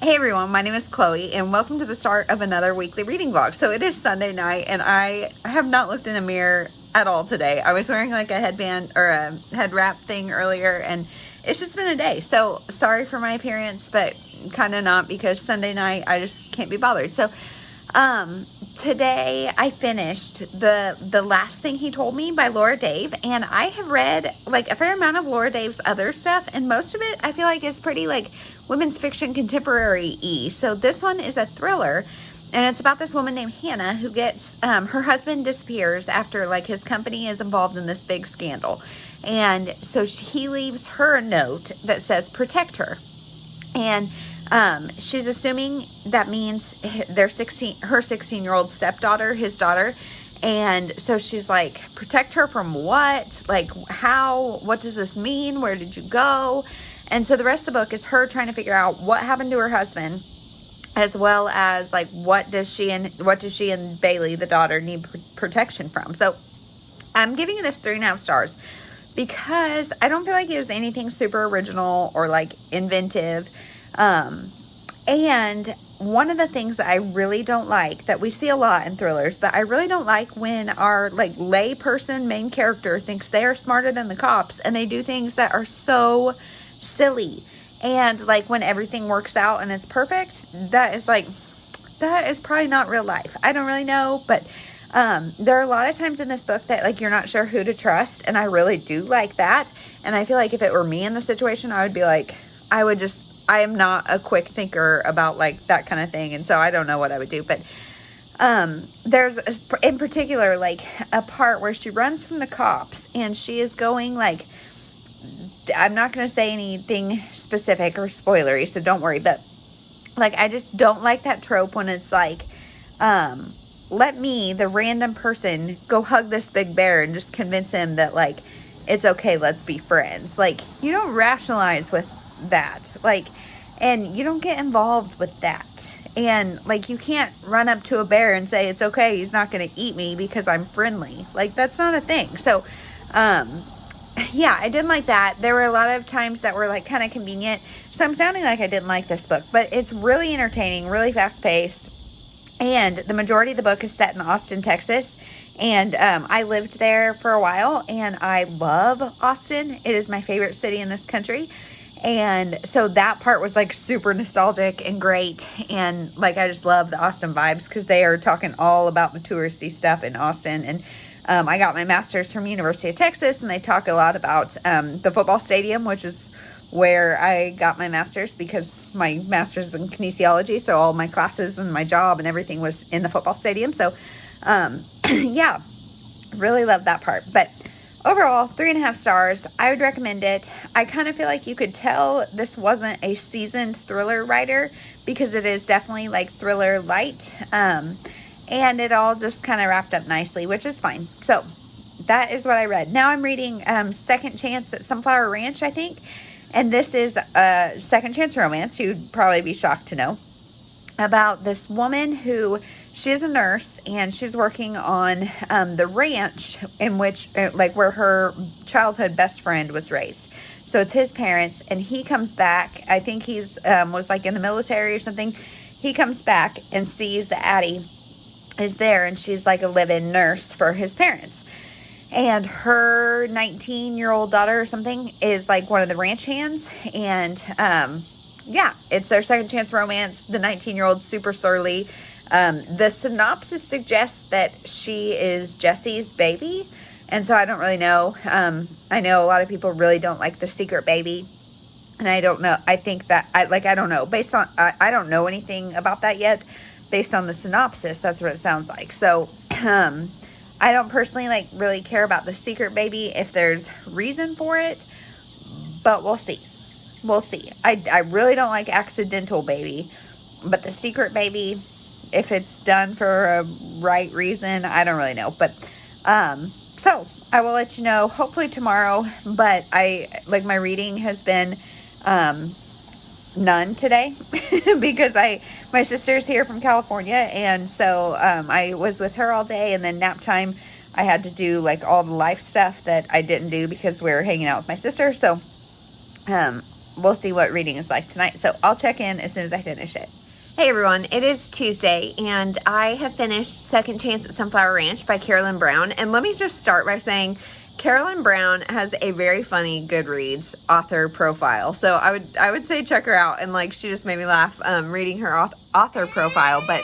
Hey everyone, my name is Chloe and welcome to the start of another weekly reading vlog. So it is Sunday night and I have not looked in a mirror at all today. I was wearing like a headband or a head wrap thing earlier and it's just been a day. So sorry for my appearance, but kind of not, because Sunday night I just can't be bothered. So today I finished the last thing he told me by Laura Dave, and I have read like a fair amount of Laura Dave's other stuff, and most of it I feel like is pretty like women's fiction contemporary-y. So this one is a thriller, and it's about this woman named Hannah who gets her husband disappears after like his company is involved in this big scandal, and so he leaves her a note that says protect her, and she's assuming that means her 16-year-old stepdaughter, his daughter. And so she's like, protect her from what? Like, how? What does this mean? Where did you go? And so the rest of the book is her trying to figure out what happened to her husband, as well as like what does she and Bailey, the daughter, need protection from. So I'm giving this 3.5 stars because I don't feel like it was anything super original or like inventive. And one of the things that I really don't like, that we see a lot in thrillers, but I really don't like when our like lay person main character thinks they are smarter than the cops and they do things that are so silly. And like when everything works out and it's perfect, that is probably not real life. I don't really know, but there are a lot of times in this book that like you're not sure who to trust, and I really do like that. And I feel like if it were me in the situation, I would be like, I am not a quick thinker about like that kind of thing, and so I don't know what I would do. But there's in particular like a part where she runs from the cops and she is going like, I'm not going to say anything specific or spoilery, so don't worry, but like I just don't like that trope when it's like let me, the random person, go hug this big bear and just convince him that like it's okay, let's be friends. Like, you don't rationalize with that, like, and you don't get involved with that, and like you can't run up to a bear and say it's okay, he's not going to eat me because I'm friendly. Like, that's not a thing. So yeah, I didn't like that. There were a lot of times that were like kind of convenient, so I'm sounding like I didn't like this book, but it's really entertaining, really fast paced, and the majority of the book is set in Austin, Texas. And I lived there for a while and I love Austin. It is my favorite city in this country. And so that part was like super nostalgic and great. And like, I just love the Austin vibes because they are talking all about the touristy stuff in Austin. And I got my master's from University of Texas, and they talk a lot about the football stadium, which is where I got my master's because my master's in kinesiology. So all my classes and my job and everything was in the football stadium. So yeah, really love that part. But overall, 3.5 stars. I would recommend it. I kind of feel like you could tell this wasn't a seasoned thriller writer because it is definitely like thriller light. And it all just kind of wrapped up nicely, which is fine. So that is what I read. Now I'm reading Second Chance at Sunflower Ranch, I think. And this is a second chance romance. You'd probably be shocked to know about this woman who, she is a nurse, and she's working on the ranch in which, like, where her childhood best friend was raised. So it's his parents, and he comes back. I think he's was like in the military or something. He comes back and sees that Addie is there, and she's like a live-in nurse for his parents. And her 19-year-old daughter or something is like one of the ranch hands, and yeah, it's their second chance romance. The 19-year-old's super surly. The synopsis suggests that she is Jesse's baby, and so I don't really know. I know a lot of people really don't like the secret baby, and I don't know. I think that I don't know. Based on I don't know anything about that yet. Based on the synopsis, that's what it sounds like. So I don't personally like really care about the secret baby if there's reason for it, but we'll see. We'll see. I really don't like accidental baby, but the secret baby, if it's done for a right reason, I don't really know. But so I will let you know hopefully tomorrow. But my reading has been none today because my sister's here from California, and so I was with her all day, and then nap time I had to do like all the life stuff that I didn't do because we were hanging out with my sister. So we'll see what reading is like tonight. So I'll check in as soon as I finish it. Hey everyone, it is Tuesday, and I have finished Second Chance at Sunflower Ranch by Carolyn Brown. And let me just start by saying Carolyn Brown has a very funny Goodreads author profile. So I would say check her out, and like she just made me laugh reading her author profile. But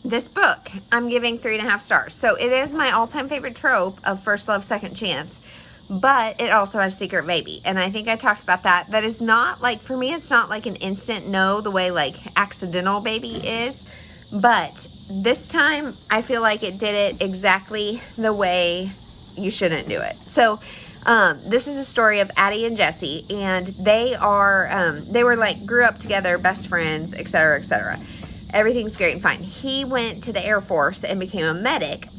this book I'm giving 3.5 stars. So it is my all-time favorite trope of first love, second chance. But it also has secret baby. And I think I talked about that. That is not, like, for me, it's not like an instant no the way, like, accidental baby is. But this time, I feel like it did it exactly the way you shouldn't do it. So, this is a story of Addie and Jesse. And they were, like, grew up together, best friends, etc., etc. Everything's great and fine. He went to the Air Force and became a medic.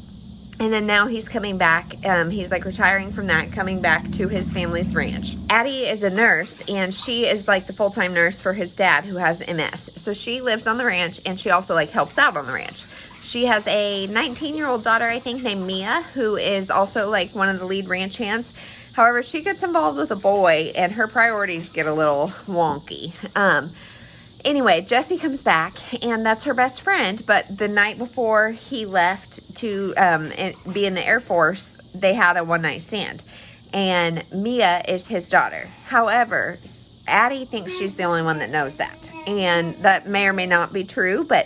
And then now he's coming back. He's like retiring from that, coming back to his family's ranch. Addie is a nurse, and she is like the full-time nurse for his dad who has MS. So she lives on the ranch, and she also like helps out on the ranch. She has a 19-year-old daughter, I think, named Mia, who is also like one of the lead ranch hands. However, she gets involved with a boy, and her priorities get a little wonky. Anyway, Jesse comes back, and that's her best friend, but the night before he left to be in the Air Force, they had a one-night stand, and Mia is his daughter. However, Addie thinks she's the only one that knows that, and that may or may not be true, but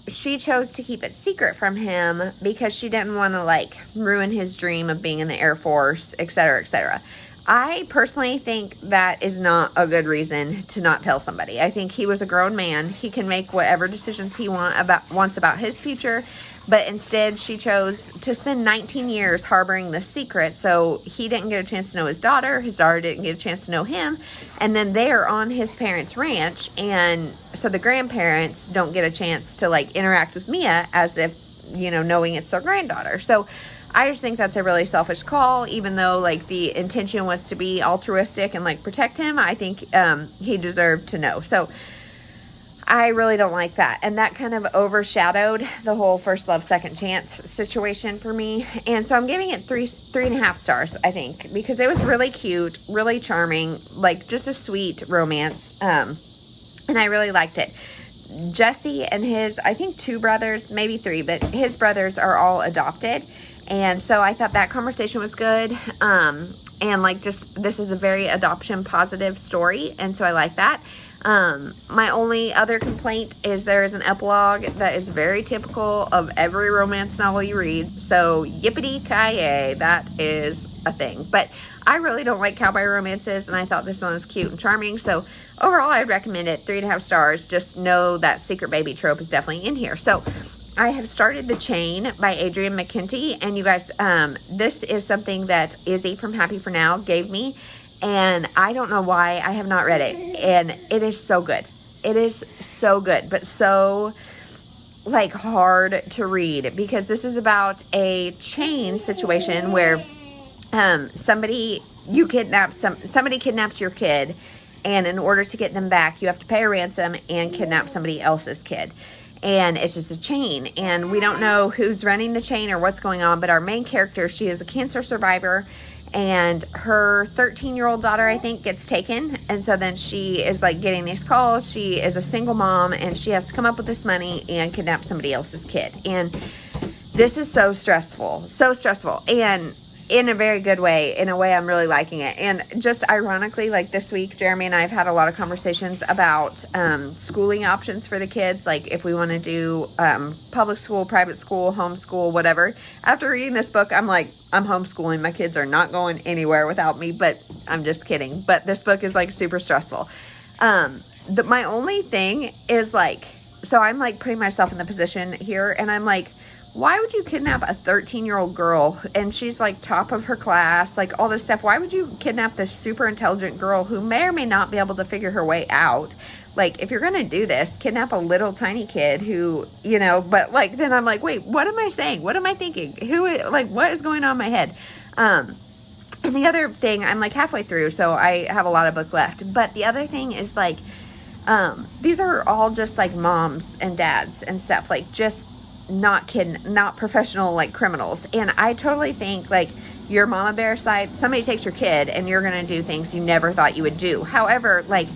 she chose to keep it secret from him because she didn't want to, like, ruin his dream of being in the Air Force, etc., etc. I personally think that is not a good reason to not tell somebody. I think he was a grown man. He can make whatever decisions he wants about his future, but instead she chose to spend 19 years harboring this secret, so he didn't get a chance to know his daughter didn't get a chance to know him, and then they're on his parents' ranch, and so the grandparents don't get a chance to, like, interact with Mia as if, you know, knowing it's their granddaughter. So I just think that's a really selfish call, even though, like, the intention was to be altruistic and, like, protect him. I think he deserved to know. So I really don't like that. And that kind of overshadowed the whole first love, second chance situation for me. And so I'm giving it 3.5 stars, I think, because it was really cute, really charming, like, just a sweet romance. And I really liked it. Jesse and his, I think 2 brothers, maybe 3, but his brothers are all adopted. And so I thought that conversation was good. And like, just, this is a very adoption positive story. And so I like that. My only other complaint is there is an epilogue that is very typical of every romance novel you read. So yippity-ki-yay, that is a thing. But I really don't like cowboy romances, and I thought this one was cute and charming. So overall, I'd recommend it 3.5 stars. Just know that secret baby trope is definitely in here. So I have started The Chain by Adrienne McKenty, and you guys, this is something that Izzy from Happy For Now gave me, and I don't know why I have not read it, and it is so good. It is so good, but so, like, hard to read, because this is about a chain situation where somebody kidnaps your kid, and in order to get them back, you have to pay a ransom and kidnap somebody else's kid. And it's just a chain, and we don't know who's running the chain or what's going on, but our main character, she is a cancer survivor, and her 13-year-old daughter, I think, gets taken, and so then she is, like, getting these calls. She is a single mom, and she has to come up with this money and kidnap somebody else's kid, and this is so stressful, and in a very good way, in a way I'm really liking it. And just ironically, like, this week, Jeremy and I have had a lot of conversations about schooling options for the kids, like if we want to do public school, private school, homeschool, whatever. After reading this book, I'm like, I'm homeschooling. My kids are not going anywhere without me, but I'm just kidding. But this book is, like, super stressful. My only thing is, like, so I'm, like, putting myself in the position here, and I'm like, why would you kidnap a 13-year-old girl, and she's, like, top of her class, like, all this stuff? Why would you kidnap this super intelligent girl who may or may not be able to figure her way out? Like, if you're going to do this, kidnap a little tiny kid who, you know, but, like, then I'm like, wait, what am I saying? What am I thinking? What is going on in my head? And the other thing, I'm, like, halfway through, so I have a lot of book left. But the other thing is, like, these are all just, like, moms and dads and stuff, like, just not professional, like, criminals. And I totally think, like, your mama bear side, somebody takes your kid and you're going to do things you never thought you would do. However, like,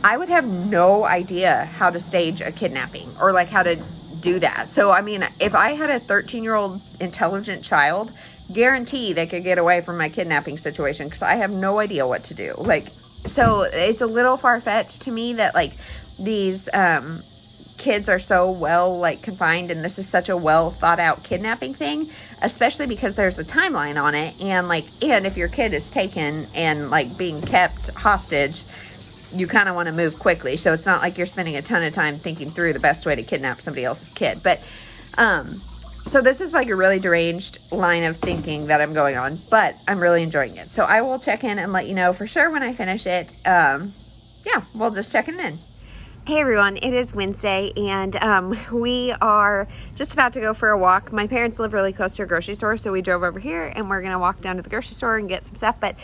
I would have no idea how to stage a kidnapping or like how to do that. So, I mean, if I had a 13-year-old intelligent child, guarantee they could get away from my kidnapping situation because I have no idea what to do. Like, so it's a little far-fetched to me that like these kids are so well like confined, and this is such a well thought out kidnapping thing, especially because there's a timeline on it, and like, and if your kid is taken and like being kept hostage, you kind of want to move quickly. So it's not like you're spending a ton of time thinking through the best way to kidnap somebody else's kid. But so this is like a really deranged line of thinking that I'm going on, but I'm really enjoying it. So I will check in and let you know for sure when I finish it. Yeah, we'll just check it in. Hey everyone, it is Wednesday, and we are just about to go for a walk. My parents live really close to a grocery store, so we drove over here and we're going to walk down to the grocery store and get some stuff. But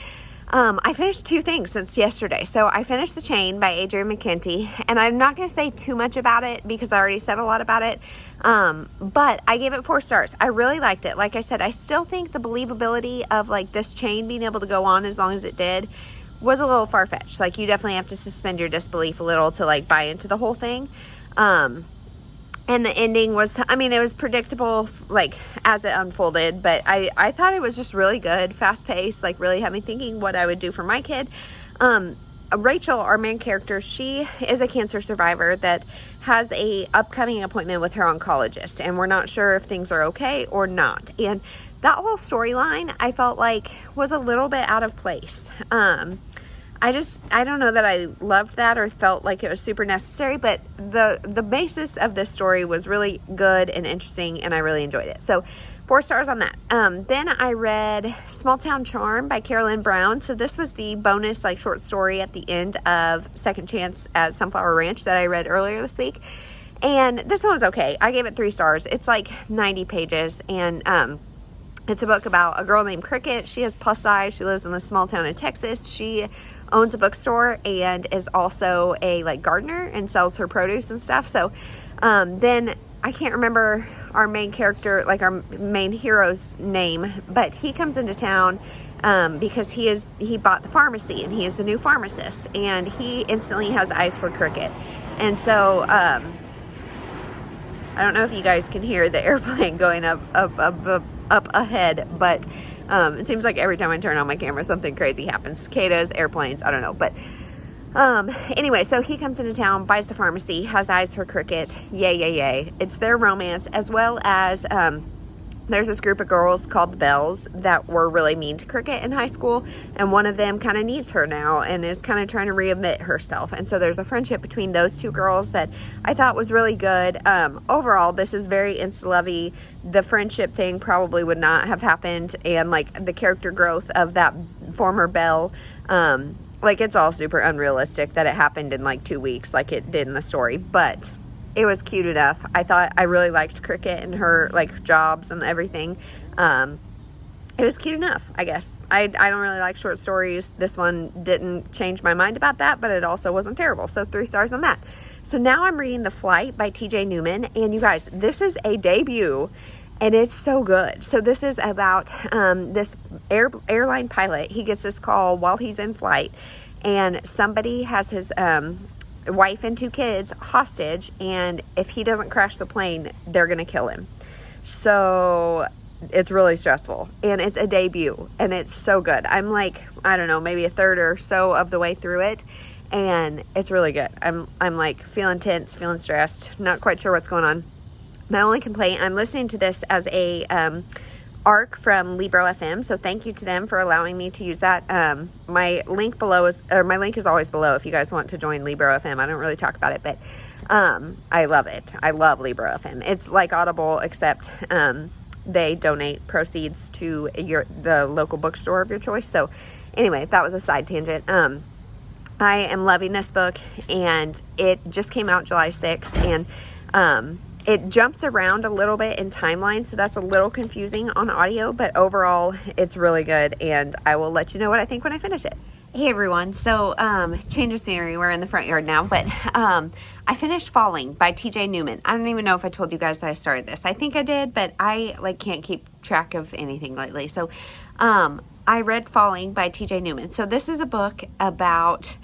I finished 2 things since yesterday. So I finished The Chain by Adrian McKenty, and I'm not going to say too much about it because I already said a lot about it. But I gave it 4 stars. I really liked it. Like I said, I still think the believability of like this chain being able to go on as long as it did was a little far-fetched. Like, you definitely have to suspend your disbelief a little to like buy into the whole thing. And the ending was, I mean, it was predictable, like, as it unfolded, but I thought it was just really good, fast-paced, like, really had me thinking what I would do for my kid. Rachel, our main character, she is a cancer survivor that has a upcoming appointment with her oncologist, and we're not sure if things are okay or not. And that whole storyline, I felt like, was a little bit out of place. I don't know that I loved that or felt like it was super necessary, but the basis of this story was really good and interesting, and I really enjoyed it. So 4 stars on that. Then I read Small Town Charm by Carolyn Brown. So this was the bonus like short story at the end of Second Chance at Sunflower Ranch that I read earlier this week. And this one was okay. I gave it 3 stars. It's like 90 pages, and it's a book about a girl named Cricket. She has plus size. She lives in a small town in Texas. She owns a bookstore and is also a like gardener and sells her produce and stuff. So then I can't remember our main character, like our main hero's name, but he comes into town because he bought the pharmacy and he is the new pharmacist, and he instantly has eyes for Cricket. And so I don't know if you guys can hear the airplane going up ahead, but it seems like every time I turn on my camera, something crazy happens. Cicadas, airplanes, I don't know. But anyway, so he comes into town, buys the pharmacy, has eyes for Cricket. Yay. It's their romance, as well as there's this group of girls called the Bells that were really mean to Cricket in high school, and one of them kind of needs her now and is kind of trying to readmit herself. And so there's a friendship between those 2 girls that I thought was really good. Overall, this is very insta-lovey. The friendship thing probably would not have happened, and like the character growth of that former Belle, like, it's all super unrealistic that it happened in like 2 weeks like it did in the story, but it was cute enough. I thought I really liked Cricket and her like jobs and everything. It was cute enough, I guess. I don't really like short stories. This one didn't change my mind about that, but it also wasn't terrible. So 3 stars on that. So now I'm reading The Flight by TJ Newman, and you guys, this is a debut, and it's so good. So this is about this airline pilot. He gets this call while he's in flight, and somebody has his wife and 2 kids hostage, and if he doesn't crash the plane, they're gonna kill him. So it's really stressful, and it's a debut, and it's so good. I'm like, I don't know, maybe a third or so of the way through it, and it's really good. I'm like feeling tense, feeling stressed, not quite sure what's going on. My only complaint, I'm listening to this as a ARC from Libro FM, so thank you to them for allowing me to use that. My link is always below if you guys want to join Libro FM. I don't really talk about it, but I love it. I love Libro FM. It's like Audible, except they donate proceeds to the local bookstore of your choice. So anyway, that was a side tangent. I am loving this book, and it just came out July 6th, and it jumps around a little bit in timelines, so that's a little confusing on audio, but overall, it's really good, and I will let you know what I think when I finish it. Hey everyone, so change of scenery, we're in the front yard now, but I finished Falling by TJ Newman. I don't even know if I told you guys that I started this. I think I did, but I can't keep track of anything lately. So I read Falling by TJ Newman. So this is a book about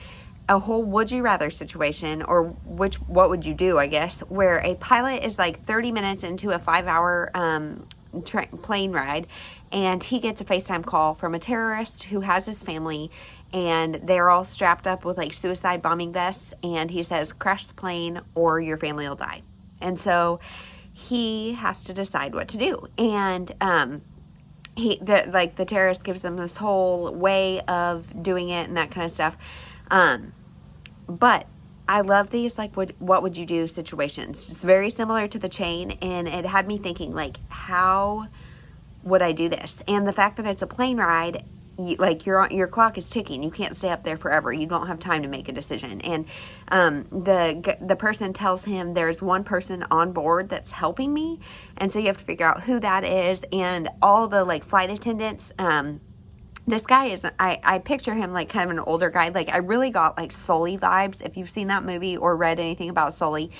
a whole would you rather situation, or what would you do, I guess, where a pilot is like 30 minutes into a 5-hour plane ride, and he gets a FaceTime call from a terrorist who has his family, and they're all strapped up with like suicide bombing vests, and he says, crash the plane or your family will die. And so he has to decide what to do. And the terrorist gives them this whole way of doing it and that kind of stuff. But I love these, like, what would you do situations. It's very similar to The Chain, and it had me thinking, like, how would I do this? And the fact that it's a plane ride, like, your clock is ticking. You can't stay up there forever. You don't have time to make a decision. And the person tells him there's one person on board that's helping me, and so you have to figure out who that is. And all the, like, flight attendants, this guy is, I picture him like kind of an older guy. Like, I really got like Sully vibes. If you've seen that movie or read anything about Sully,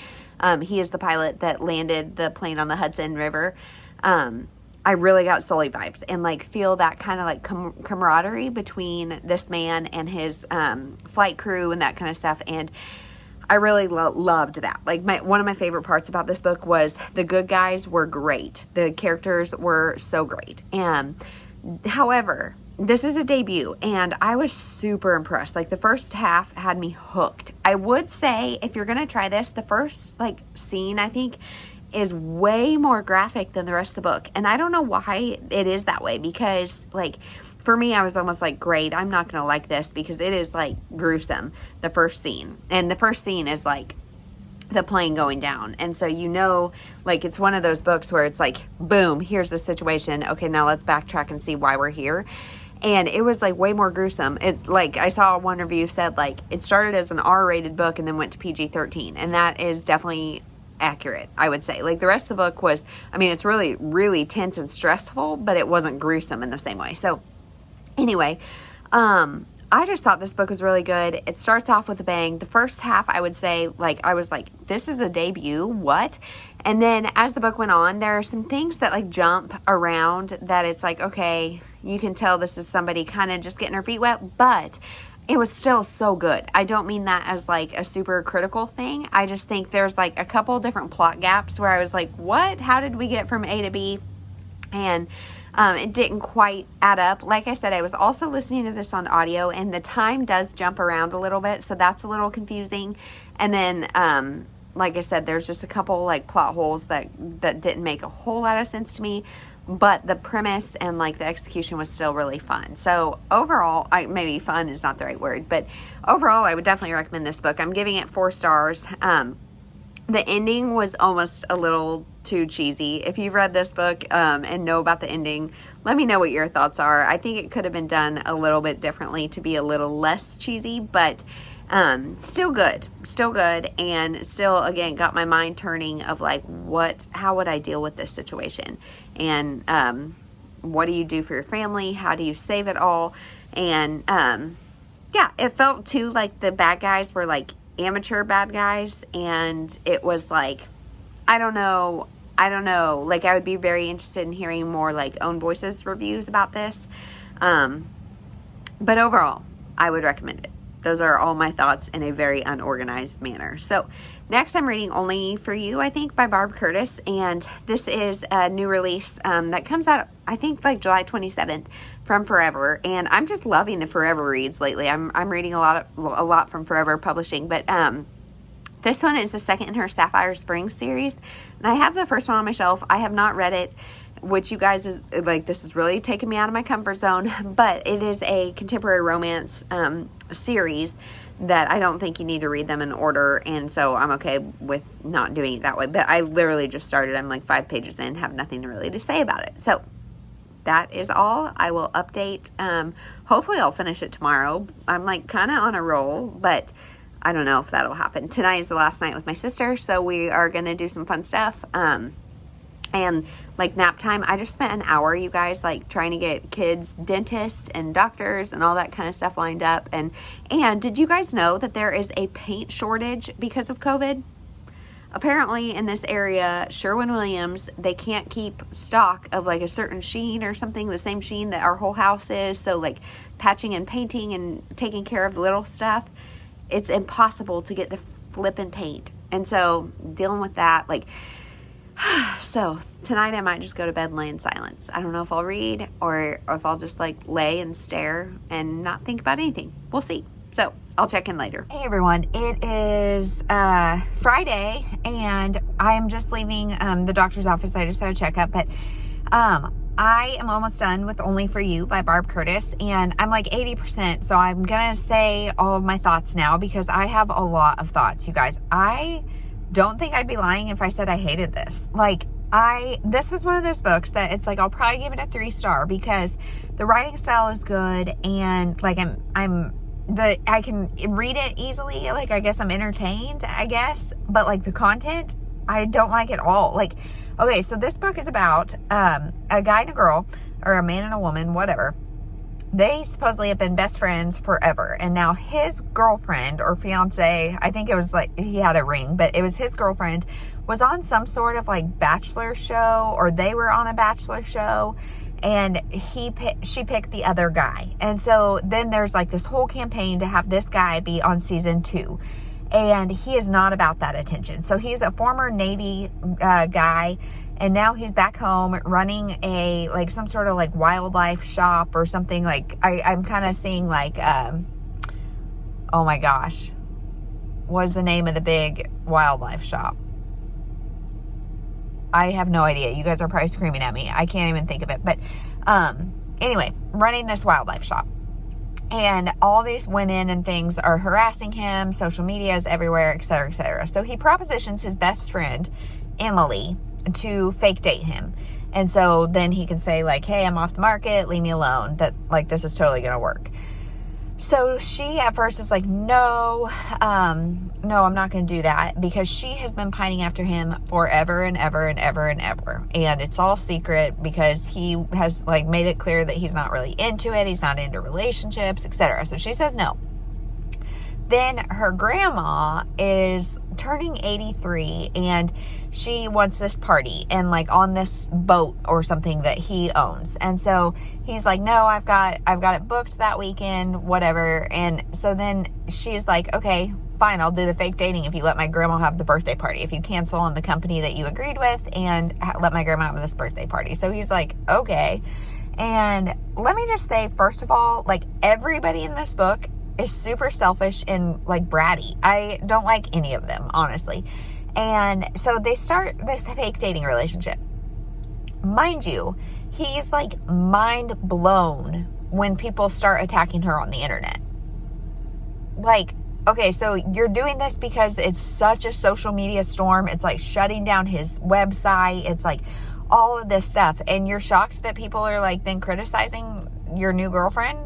he is the pilot that landed the plane on the Hudson River. I really got Sully vibes, and like feel that kind of like camaraderie between this man and his flight crew and that kind of stuff. And I really loved that. Like, one of my favorite parts about this book was the good guys were great. The characters were so great. And however, this is a debut, and I was super impressed. Like, the first half had me hooked. I would say, if you're going to try this, the first, like, scene, I think, is way more graphic than the rest of the book. And I don't know why it is that way, because, like, for me, I was almost like, great, I'm not going to like this, because it is, like, gruesome, the first scene. And the first scene is, like, the plane going down. And so, you know, like, it's one of those books where it's like, boom, here's the situation. Okay, now let's backtrack and see why we're here. And it was like way more gruesome. It, like, I saw one review said, like, it started as an R-rated book and then went to PG-13. And that is definitely accurate, I would say. Like, the rest of the book was, I mean, it's really, really tense and stressful, but it wasn't gruesome in the same way. So anyway, I just thought this book was really good. It starts off with a bang. The first half, I would say, like, I was like, this is a debut, what? And then as the book went on, there are some things that, like, jump around that it's like, okay, you can tell this is somebody kind of just getting her feet wet, but it was still so good. I don't mean that as, like, a super critical thing. I just think there's, like, a couple different plot gaps where I was like, what? How did we get from A to B? And it didn't quite add up. Like I said, I was also listening to this on audio, and the time does jump around a little bit, so that's a little confusing. And then, like I said, there's just a couple, like, plot holes that didn't make a whole lot of sense to me, but the premise and, like, the execution was still really fun. So overall, maybe fun is not the right word, but overall, I would definitely recommend this book. I'm giving it 4 stars. The ending was almost a little too cheesy. If you've read this book and know about the ending, let me know what your thoughts are. I think it could have been done a little bit differently to be a little less cheesy, but still good, and still, again, got my mind turning of, like, how would I deal with this situation, and what do you do for your family, how do you save it all? And yeah, it felt too like the bad guys were, like, amateur bad guys, and it was like, I don't know, like, I would be very interested in hearing more, like, Own Voices reviews about this, but overall, I would recommend it. Those are all my thoughts in a very unorganized manner. So next, I'm reading Only for You, I think, by Barb Curtis. And this is a new release that comes out, I think, like July 27th from Forever. And I'm just loving the Forever reads lately. I'm reading a lot from Forever Publishing. But this one is the second in her Sapphire Spring series. And I have the first one on my shelf. I have not read it, which, you guys, is like, this is really taking me out of my comfort zone. But it is a contemporary romance series that I don't think you need to read them in order, and so I'm okay with not doing it that way. But I literally just started. I'm like 5 pages in, have nothing really to say about it. So that is all. I will update. Hopefully I'll finish it tomorrow. I'm, like, kind of on a roll, but I don't know if that'll happen. Tonight is the last night with my sister, so we are going to do some fun stuff. And, like, nap time, I just spent an hour, you guys, like, trying to get kids dentists and doctors and all that kind of stuff lined up. And did you guys know that there is a paint shortage because of COVID? apparently in this area, Sherwin-Williams, they can't keep stock of like a certain sheen or something, the same sheen that our whole house is. So like patching and painting and taking care of the little stuff, it's impossible to get the flippin' paint. And so dealing with that, like, so tonight I might just go to bed and lay in silence. I don't know if I'll read or if I'll just like lay and stare and not think about anything. We'll see. So I'll check in later. Hey everyone, it is Friday and I'm just leaving the doctor's office. I just had a checkup, but I am almost done with Only For You by Barb Curtis, and I'm like 80%, so I'm gonna say all of my thoughts now because I have a lot of thoughts, you guys. I don't think I'd be lying if I said I hated this. Like, this is one of those books that it's like, I'll probably give it a 3-star because the writing style is good and like I can read it easily. Like, I guess I'm entertained, I guess, but like the content, I don't like it all. Like, okay, so this book is about a guy and a girl, or a man and a woman, whatever. They supposedly have been best friends forever. And now his girlfriend or fiance, I think it was like he had a ring, but it was his girlfriend, was on some sort of like bachelor show, or they were on a bachelor show, and she picked the other guy. And so then there's like this whole campaign to have this guy be on season 2. And he is not about that attention. So he's a former Navy guy, and now he's back home running a like some sort of like wildlife shop or something. Like I'm kind of seeing like oh my gosh, what is the name of the big wildlife shop? I have no idea. You guys are probably screaming at me. I can't even think of it. But anyway, running this wildlife shop. And all these women and things are harassing him. Social media is everywhere, etc., etc. So he propositions his best friend, Emily, to fake date him. And so then he can say like, hey, I'm off the market. Leave me alone. That like, this is totally going to work. So she at first is like, no, I'm not going to do that, because she has been pining after him forever and ever and ever and ever. And it's all secret because he has like made it clear that he's not really into it. He's not into relationships, etc. So she says no. Then her grandma is turning 83 and she wants this party and like on this boat or something that he owns. And so he's like, no, I've got it booked that weekend, whatever. And so then she's like, okay, fine, I'll do the fake dating if you let my grandma have the birthday party, if you cancel on the company that you agreed with and let my grandma have this birthday party. So he's like, okay. And let me just say, first of all, like everybody in this book is super selfish and like bratty. I don't like any of them, honestly. And so they start this fake dating relationship. Mind you, he's like mind blown when people start attacking her on the internet. Like, okay, so you're doing this because it's such a social media storm. It's like shutting down his website. It's like all of this stuff. And you're shocked that people are like then criticizing your new girlfriend?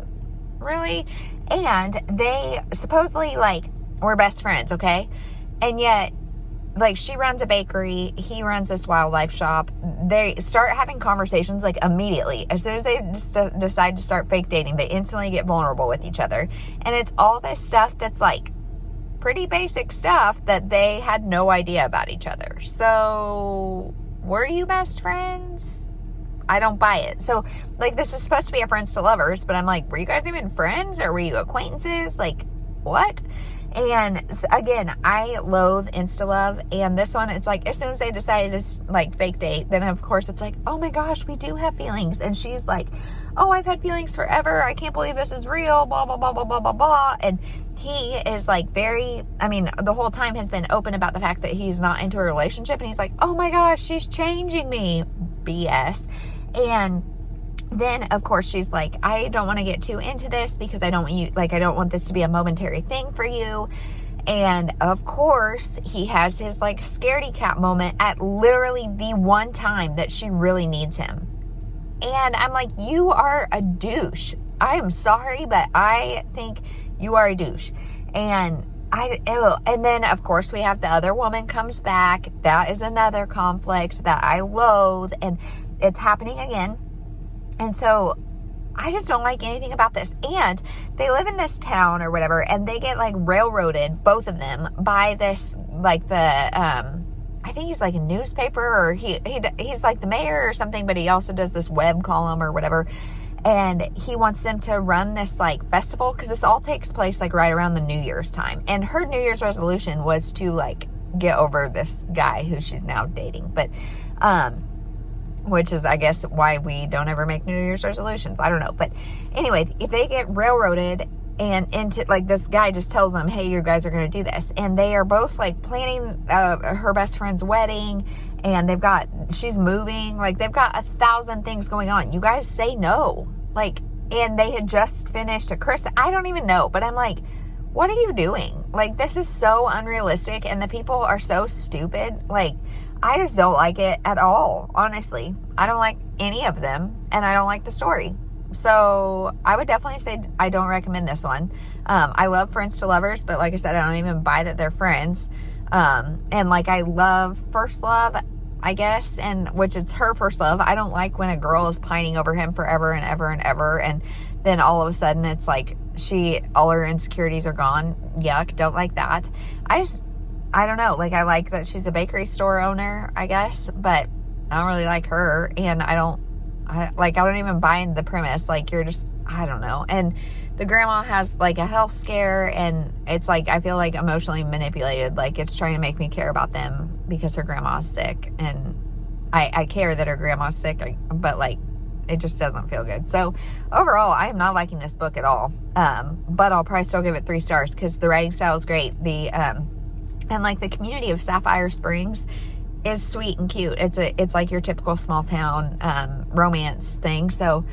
Really? And they supposedly like were best friends, okay? And yet, like, she runs a bakery, he runs this wildlife shop. They start having conversations like immediately. As soon as they just decide to start fake dating, they instantly get vulnerable with each other. And it's all this stuff that's like pretty basic stuff that they had no idea about each other. So, were you best friends? I don't buy it. So, like, this is supposed to be a friends to lovers, but I'm like, were you guys even friends or were you acquaintances? Like, what? And again, I loathe Insta-love, and this one, it's like, as soon as they decided to like fake date, then of course it's like, oh my gosh, we do have feelings. And she's like, oh, I've had feelings forever. I can't believe this is real, blah, blah, blah, blah, blah, blah, blah. And he is like the whole time has been open about the fact that he's not into a relationship. And he's like, oh my gosh, she's changing me. BS. And then of course she's like, I don't want to get too into this because I don't want this to be a momentary thing for you. And of course he has his like scaredy cat moment at literally the one time that she really needs him. And I'm like, you are a douche. I'm sorry, but I think you are a douche. And then of course we have the other woman comes back. That is another conflict that I loathe, and it's happening again. And so I just don't like anything about this. And they live in this town or whatever, and they get like railroaded, both of them, by this, like the I think he's like a newspaper, or he's like the mayor or something, but he also does this web column or whatever. And he wants them to run this like festival, because this all takes place like right around the New Year's time. And her New Year's resolution was to like get over this guy who she's now dating. But, which is, I guess, why we don't ever make New Year's resolutions. I don't know. But anyway, if they get railroaded and into, like, this guy just tells them, hey, you guys are going to do this. And they are both like planning her best friend's wedding, and she's moving. Like, they've got 1,000 things going on. You guys say no. Like, and they had just finished a Christmas. I don't even know. But I'm like, what are you doing? Like, this is so unrealistic, and the people are so stupid. Like, I just don't like it at all, honestly. I don't like any of them, and I don't like the story. So I would definitely say I don't recommend this one. I love Friends to Lovers, but like I said, I don't even buy that they're friends. And like, I love First Love, I guess, and which it's her first love. I don't like when a girl is pining over him forever and ever and ever, and then all of a sudden it's like all her insecurities are gone. Yuck, don't like that. I don't know. Like, I like that she's a bakery store owner, I guess, but I don't really like her, and I don't even buy into the premise. Like, I don't know. And the grandma has like a health scare, and it's like, I feel like emotionally manipulated. Like, it's trying to make me care about them because her grandma's sick, and I care that her grandma's sick, but like, it just doesn't feel good. So overall, I am not liking this book at all. But I'll probably still give it 3 stars because the writing style is great. And like, the community of Sapphire Springs is sweet and cute. It's like your typical small town romance thing. So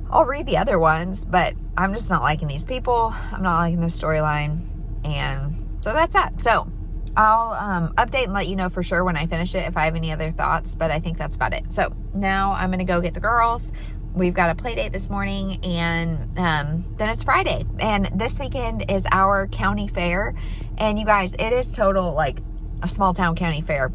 I'll read the other ones, but I'm just not liking these people. I'm not liking the storyline, and so that's that. So I'll update and let you know for sure when I finish it if I have any other thoughts, but I think that's about it. So now I'm gonna go get the girls. We've got a play date this morning, and then it's Friday, and this weekend is our county fair. And you guys, it is total like a small town county fair.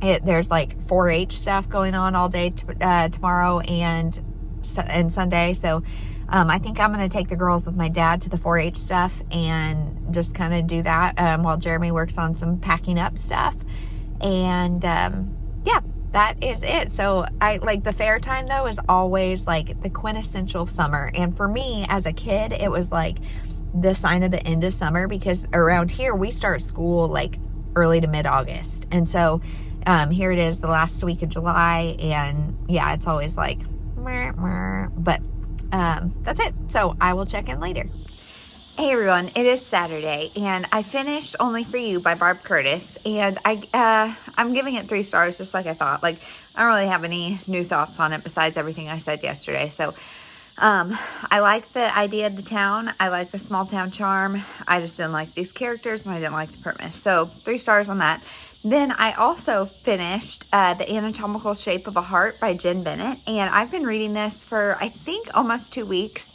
There's like 4-H stuff going on all day tomorrow and Sunday. So I think I'm going to take the girls with my dad to the 4-H stuff and just kind of do that while Jeremy works on some packing up stuff. And yeah, that is it. So I like, the fair time though is always like the quintessential summer. And for me as a kid, it was like the sign of the end of summer, because around here we start school like early to mid-August. And so here it is, the last week of July, and yeah, it's always like meh, meh. But that's it. So I will check in later. Hey everyone, it is Saturday, and I finished Only for You by Barb Curtis, and I'm giving it 3 stars, just like I thought. Like, I don't really have any new thoughts on it besides everything I said yesterday. So I like the idea of the town. I like the small town charm. I just didn't like these characters, and I didn't like the premise. So 3 stars on that. Then I also finished The Anatomical Shape of a Heart by Jen Bennett. And I've been reading this for, I think, almost 2 weeks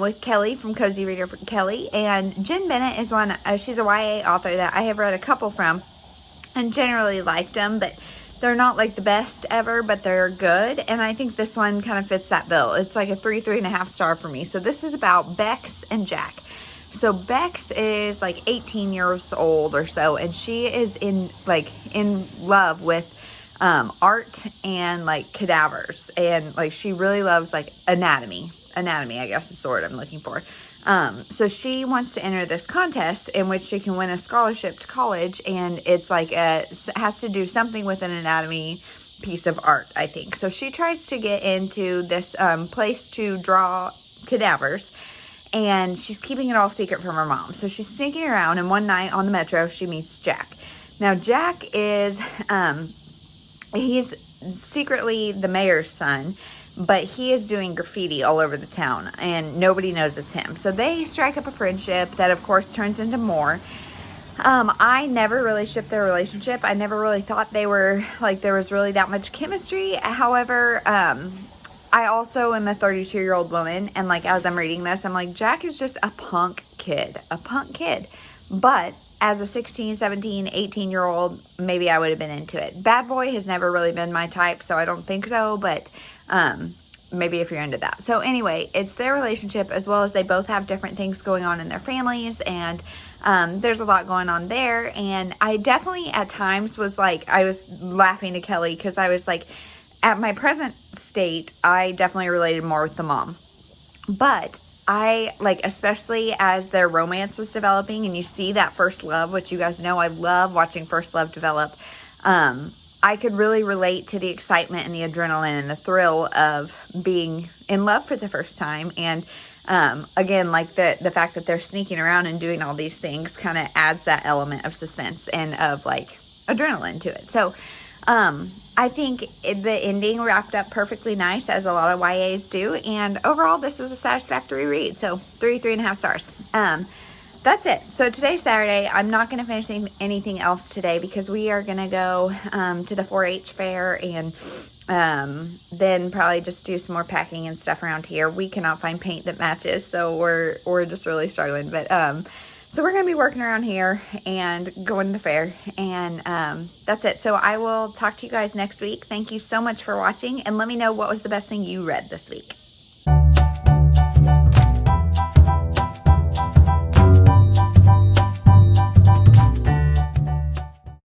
with Kelly from Cozy Reader Kelly. And Jen Bennett is she's a YA author that I have read a couple from and generally liked them. But they're not like the best ever, but they're good. And I think this one kind of fits that bill. It's like a 3.5 star for me. So this is about Bex and Jack. So Bex is like 18 years old or so, and she is in love with art and like cadavers, and like she really loves like anatomy, I guess is the word I'm looking for. So she wants to enter this contest in which she can win a scholarship to college, and it's like has to do something with an anatomy piece of art, I think. So she tries to get into this place to draw cadavers, and she's keeping it all secret from her mom. So she's sneaking around, and one night on the metro, she meets Jack. Now, Jack is, he's secretly the mayor's son, but he is doing graffiti all over the town, and nobody knows it's him. So they strike up a friendship that, of course, turns into more. I never really shipped their relationship. I never really thought they were, like, there was really that much chemistry. However, I also am a 32-year-old woman, and like, as I'm reading this, I'm like, Jack is just a punk kid. But as a 16, 17, 18-year-old, maybe I would have been into it. Bad boy has never really been my type, so I don't think so, but maybe if you're into that. So anyway, it's their relationship, as well as they both have different things going on in their families, and there's a lot going on there. And I definitely at times was like, I was laughing to Kelly because I was like, at my present state, I definitely related more with the mom. But I, like, especially as their romance was developing and you see that first love, which you guys know I love watching first love develop, I could really relate to the excitement and the adrenaline and the thrill of being in love for the first time. And again, like the fact that they're sneaking around and doing all these things kind of adds that element of suspense and of like adrenaline to it. So I think the ending wrapped up perfectly nice, as a lot of YAs do. And overall, this was a satisfactory read. So 3.5 stars. That's it. So today's Saturday. I'm not going to finish anything else today because we are going to go to the 4-H fair and then probably just do some more packing and stuff around here. We cannot find paint that matches, so we're just really struggling. But so we're going to be working around here and going to the fair, and that's it. So I will talk to you guys next week. Thank you so much for watching, and let me know what was the best thing you read this week.